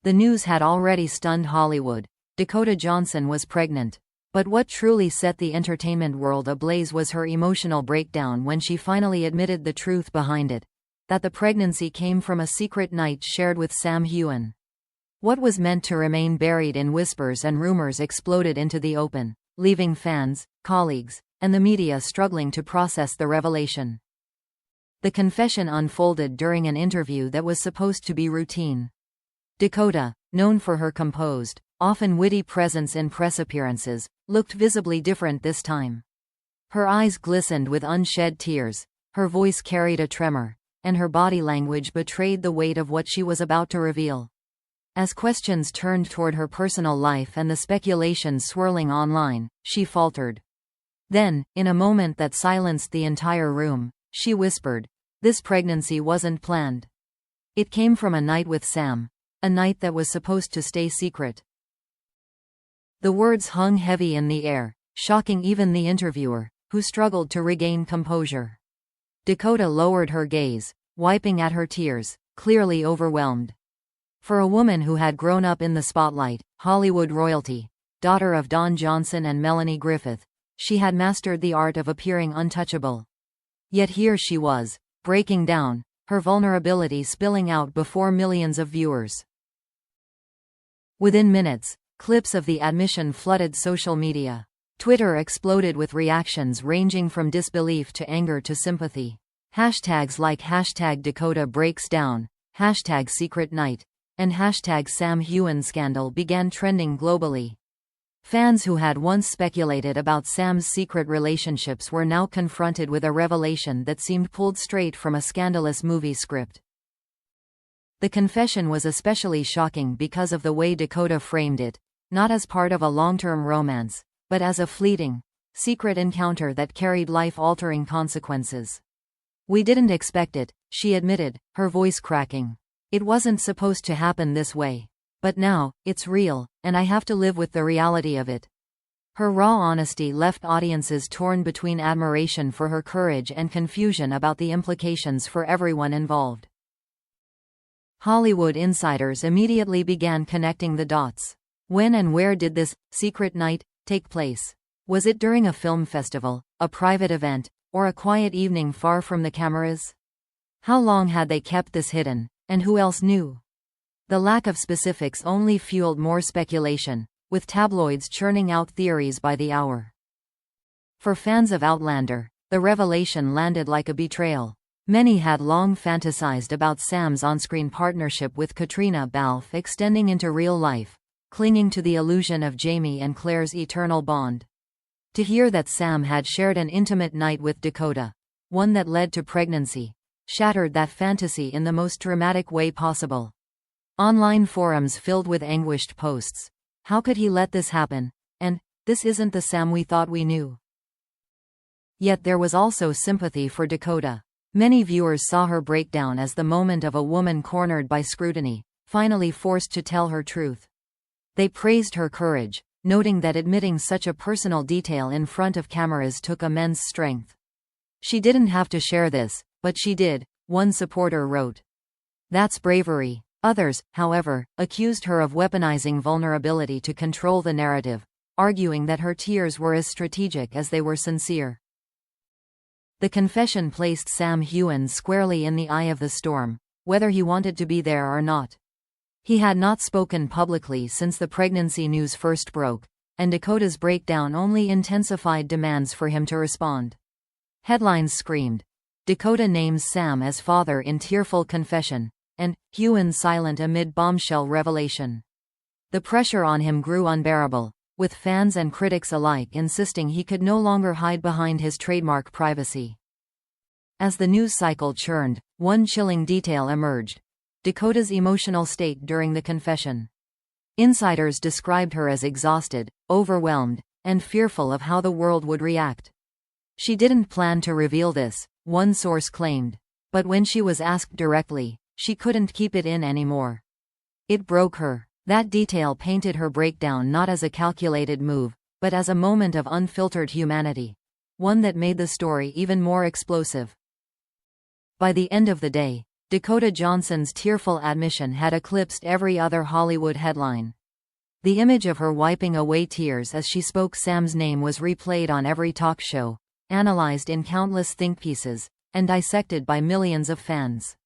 The news had already stunned Hollywood. Dakota Johnson was pregnant. But what truly set the entertainment world ablaze was her emotional breakdown when she finally admitted the truth behind it. That the pregnancy came from a secret night shared with Sam Heughan. What was meant to remain buried in whispers and rumors exploded into the open, leaving fans, colleagues, and the media struggling to process the revelation. The confession unfolded during an interview that was supposed to be routine. Dakota, known for her composed, often witty presence in press appearances, looked visibly different this time. Her eyes glistened with unshed tears, her voice carried a tremor, and her body language betrayed the weight of what she was about to reveal. As questions turned toward her personal life and the speculation swirling online, she faltered. Then, in a moment that silenced the entire room, she whispered, "This pregnancy wasn't planned. It came from a night with Sam. A night that was supposed to stay secret." The words hung heavy in the air, shocking even the interviewer, who struggled to regain composure. Dakota lowered her gaze, wiping at her tears, clearly overwhelmed. For a woman who had grown up in the spotlight, Hollywood royalty, daughter of Don Johnson and Melanie Griffith, she had mastered the art of appearing untouchable. Yet here she was, breaking down, her vulnerability spilling out before millions of viewers. Within minutes, clips of the admission flooded social media. Twitter exploded with reactions ranging from disbelief to anger to sympathy. Hashtags like #DakotaBreaksDown, #SecretNight, and #Sam Heughan scandal began trending globally. Fans who had once speculated about Sam's secret relationships were now confronted with a revelation that seemed pulled straight from a scandalous movie script. The confession was especially shocking because of the way Dakota framed it, not as part of a long-term romance, but as a fleeting, secret encounter that carried life-altering consequences. "We didn't expect it," she admitted, her voice cracking. "It wasn't supposed to happen this way. But now, it's real, and I have to live with the reality of it." Her raw honesty left audiences torn between admiration for her courage and confusion about the implications for everyone involved. Hollywood insiders immediately began connecting the dots. When and where did this secret night take place? Was it during a film festival, a private event, or a quiet evening far from the cameras? How long had they kept this hidden, and who else knew? The lack of specifics only fueled more speculation, with tabloids churning out theories by the hour. For fans of Outlander, the revelation landed like a betrayal. Many had long fantasized about Sam's on-screen partnership with Katrina Balfe extending into real life, clinging to the illusion of Jamie and Claire's eternal bond. To hear that Sam had shared an intimate night with Dakota, one that led to pregnancy, shattered that fantasy in the most dramatic way possible. Online forums filled with anguished posts. "How could he let this happen?" and "This isn't the Sam we thought we knew." Yet there was also sympathy for Dakota. Many viewers saw her breakdown as the moment of a woman cornered by scrutiny, finally forced to tell her truth. They praised her courage, noting that admitting such a personal detail in front of cameras took immense strength. "She didn't have to share this, but she did," one supporter wrote. "That's bravery." Others, however, accused her of weaponizing vulnerability to control the narrative, arguing that her tears were as strategic as they were sincere. The confession placed Sam Heughan squarely in the eye of the storm, whether he wanted to be there or not. He had not spoken publicly since the pregnancy news first broke, and Dakota's breakdown only intensified demands for him to respond. Headlines screamed, "Dakota names Sam as father in tearful confession," and "Heughan silent amid bombshell revelation." The pressure on him grew unbearable, with fans and critics alike insisting he could no longer hide behind his trademark privacy. As the news cycle churned, one chilling detail emerged: Dakota's emotional state during the confession. Insiders described her as exhausted, overwhelmed, and fearful of how the world would react. "She didn't plan to reveal this," one source claimed. But when she was asked directly, she couldn't keep it in anymore. It broke her. That detail painted her breakdown not as a calculated move, but as a moment of unfiltered humanity. One that made the story even more explosive. By the end of the day, Dakota Johnson's tearful admission had eclipsed every other Hollywood headline. The image of her wiping away tears as she spoke Sam's name was replayed on every talk show, analyzed in countless think pieces, and dissected by millions of fans.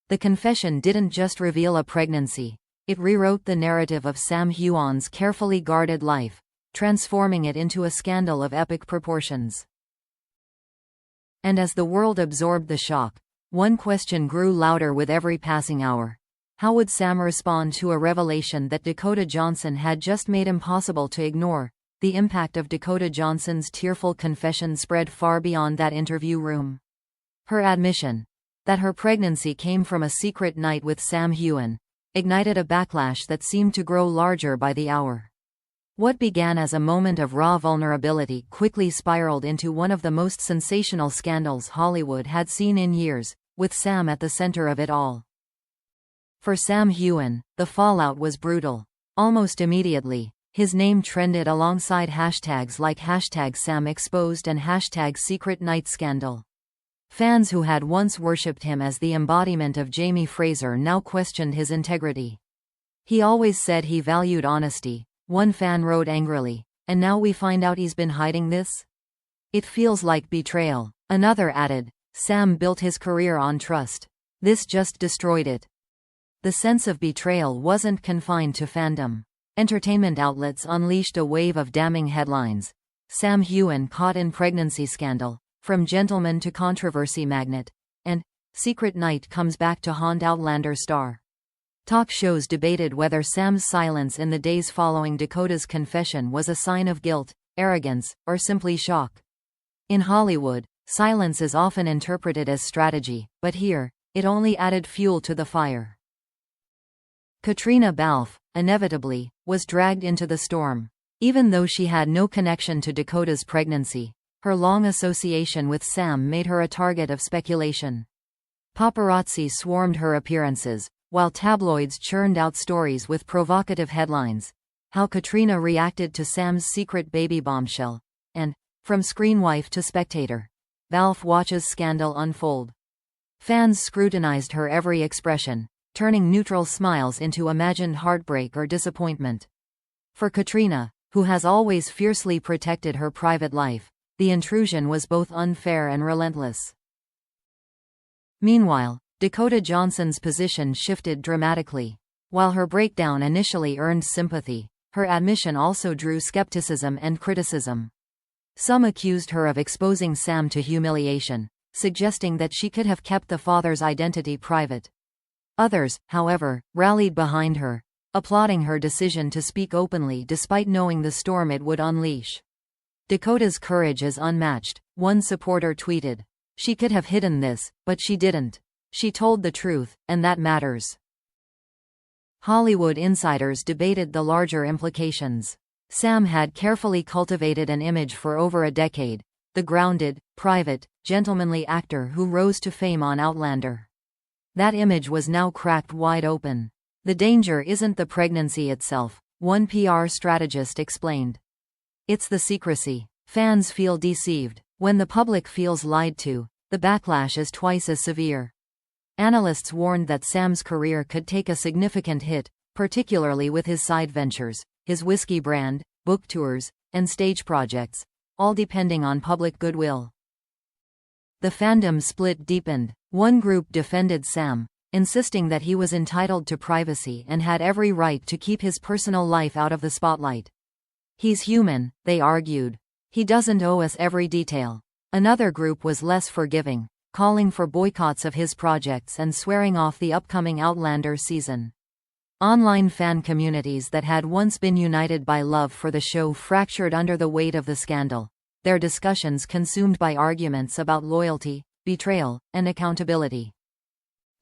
The confession didn't just reveal a pregnancy, it rewrote the narrative of Sam Heughan's carefully guarded life, transforming it into a scandal of epic proportions. And as the world absorbed the shock, one question grew louder with every passing hour. How would Sam respond to a revelation that Dakota Johnson had just made impossible to ignore? The impact of Dakota Johnson's tearful confession spread far beyond that interview room. Her admission that her pregnancy came from a secret night with Sam Heughan ignited a backlash that seemed to grow larger by the hour. What began as a moment of raw vulnerability quickly spiraled into one of the most sensational scandals Hollywood had seen in years, with Sam at the center of it all. For Sam Heughan, the fallout was brutal. Almost immediately, his name trended alongside hashtags like #SamExposed and #SecretNightScandal. Fans who had once worshipped him as the embodiment of Jamie Fraser now questioned his integrity. "He always said he valued honesty," one fan wrote angrily, "and now we find out he's been hiding this? It feels like betrayal." Another added, "Sam built his career on trust. This just destroyed it." The sense of betrayal wasn't confined to fandom. Entertainment outlets unleashed a wave of damning headlines. Sam Heughan caught in pregnancy scandal, from gentleman to controversy magnet, and secret night comes back to haunt Outlander star. Talk shows debated whether Sam's silence in the days following Dakota's confession was a sign of guilt, arrogance, or simply shock. In Hollywood, silence is often interpreted as strategy, but here, it only added fuel to the fire. Katrina Balfe, inevitably, was dragged into the storm. Even though she had no connection to Dakota's pregnancy, her long association with Sam made her a target of speculation. Paparazzi swarmed her appearances, while tabloids churned out stories with provocative headlines. How Katrina reacted to Sam's secret baby bombshell, and, from screenwife to spectator, Balfe watches scandal unfold. Fans scrutinized her every expression, turning neutral smiles into imagined heartbreak or disappointment. For Katrina, who has always fiercely protected her private life, the intrusion was both unfair and relentless. Meanwhile, Dakota Johnson's position shifted dramatically. While her breakdown initially earned sympathy, her admission also drew skepticism and criticism. Some accused her of exposing Sam to humiliation, suggesting that she could have kept the father's identity private. Others, however, rallied behind her, applauding her decision to speak openly despite knowing the storm it would unleash. "Dakota's courage is unmatched," one supporter tweeted. "She could have hidden this, but she didn't. She told the truth, and that matters." Hollywood insiders debated the larger implications. Sam had carefully cultivated an image for over a decade, the grounded, private, gentlemanly actor who rose to fame on Outlander. That image was now cracked wide open. "The danger isn't the pregnancy itself," one PR strategist explained. "It's the secrecy. Fans feel deceived. When the public feels lied to, the backlash is twice as severe." Analysts warned that Sam's career could take a significant hit, particularly with his side ventures, his whiskey brand, book tours, and stage projects, all depending on public goodwill. The fandom split deepened. One group defended Sam, insisting that he was entitled to privacy and had every right to keep his personal life out of the spotlight. "He's human," they argued. "He doesn't owe us every detail." Another group was less forgiving, calling for boycotts of his projects and swearing off the upcoming Outlander season. Online fan communities that had once been united by love for the show fractured under the weight of the scandal, their discussions consumed by arguments about loyalty, betrayal, and accountability.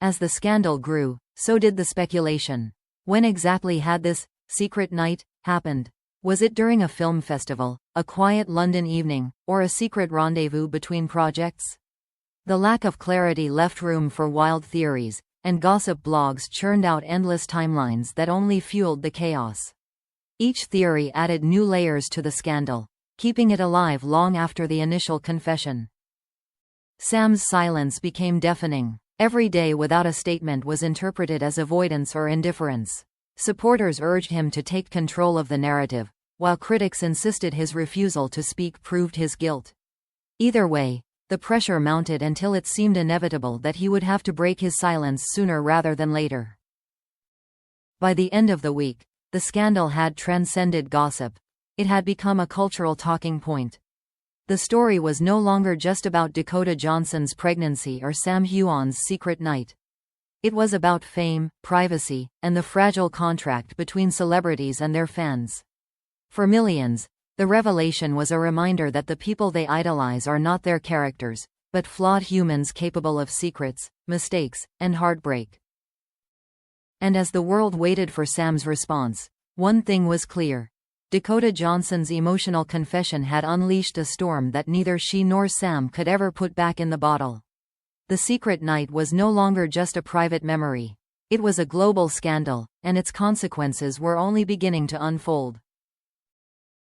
As the scandal grew, so did the speculation. When exactly had this secret night happened? Was it during a film festival, a quiet London evening, or a secret rendezvous between projects? The lack of clarity left room for wild theories, and gossip blogs churned out endless timelines that only fueled the chaos. Each theory added new layers to the scandal, keeping it alive long after the initial confession. Sam's silence became deafening. Every day without a statement was interpreted as avoidance or indifference. Supporters urged him to take control of the narrative, while critics insisted his refusal to speak proved his guilt. Either way, the pressure mounted until it seemed inevitable that he would have to break his silence sooner rather than later. By the end of the week, the scandal had transcended gossip. It had become a cultural talking point. The story was no longer just about Dakota Johnson's pregnancy or Sam Heughan's secret night. It was about fame, privacy, and the fragile contract between celebrities and their fans. For millions, the revelation was a reminder that the people they idolize are not their characters, but flawed humans capable of secrets, mistakes, and heartbreak. And as the world waited for Sam's response, one thing was clear. Dakota Johnson's emotional confession had unleashed a storm that neither she nor Sam could ever put back in the bottle. The secret night was no longer just a private memory. It was a global scandal, and its consequences were only beginning to unfold.